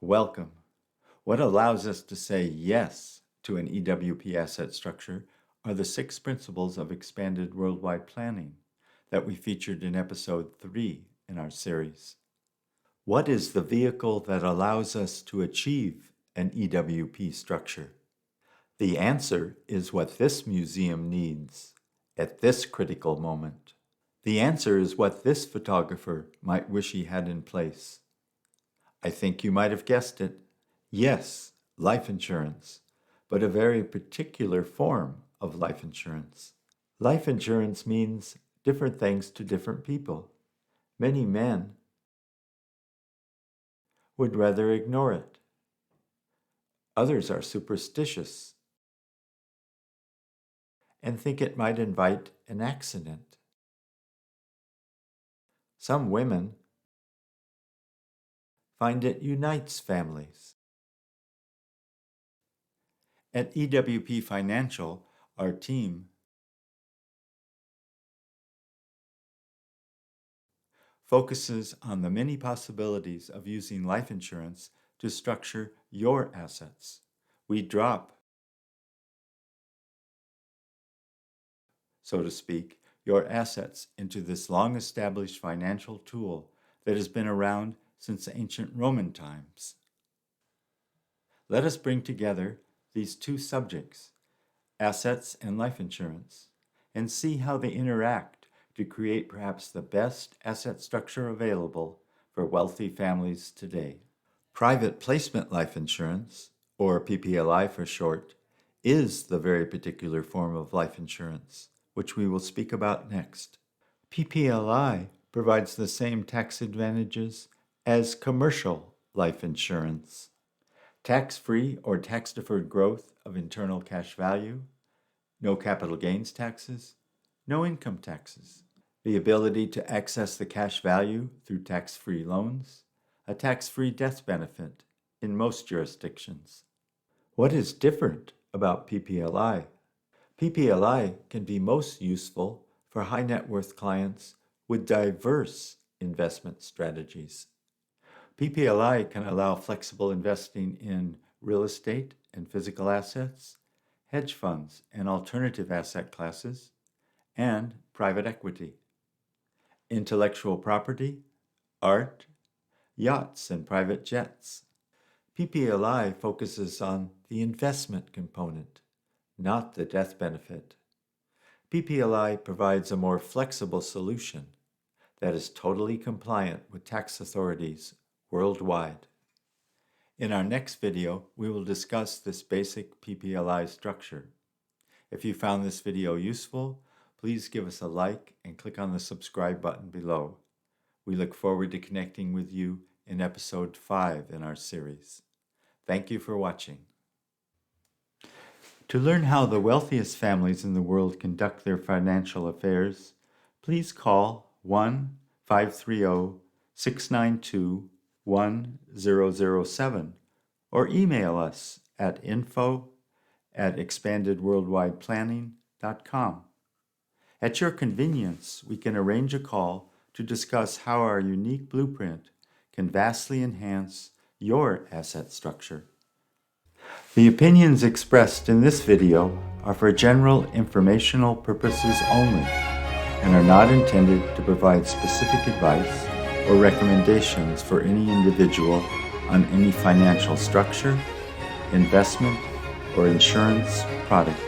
Welcome. What allows us to say yes to an EWP asset structure are the 6 principles of expanded worldwide planning that we featured in episode 3 in our series. What is the vehicle that allows us to achieve an EWP structure? The answer is what this museum needs at this critical moment. The answer is what this photographer might wish he had in place. I think you might have guessed it. Yes, life insurance, but a very particular form of life insurance. Life insurance means different things to different people. Many men would rather ignore it. Others are superstitious and think it might invite an accident. Some women find it unites families. At EWP Financial, our team focuses on the many possibilities of using life insurance to structure your assets. We drop, so to speak, your assets into this long-established financial tool that has been around since ancient Roman times. Let us bring together these two subjects, assets and life insurance, and see how they interact to create perhaps the best asset structure available for wealthy families today. Private placement life insurance, or PPLI for short, is the very particular form of life insurance, which we will speak about next. PPLI provides the same tax advantages as commercial life insurance. Tax-free or tax-deferred growth of internal cash value, no capital gains taxes, no income taxes, the ability to access the cash value through tax-free loans, a tax-free death benefit in most jurisdictions. What is different about PPLI? PPLI can be most useful for high net worth clients with diverse investment strategies. PPLI can allow flexible investing in real estate and physical assets, hedge funds and alternative asset classes, and private equity, intellectual property, art, yachts, and private jets. PPLI focuses on the investment component, not the death benefit. PPLI provides a more flexible solution that is totally compliant with tax authorities worldwide. In our next video, we will discuss this basic PPLI structure. If you found this video useful, please give us a like and click on the subscribe button below. We look forward to connecting with you in episode 5 in our series. Thank you for watching. To learn how the wealthiest families in the world conduct their financial affairs, please call 1-530-692-1007 or email us at info@expandedworldwideplanning.com. At your convenience, we can arrange a call to discuss how our unique blueprint can vastly enhance your asset structure. The opinions expressed in this video are for general informational purposes only and are not intended to provide specific advice or recommendations for any individual on any financial structure, investment, or insurance product.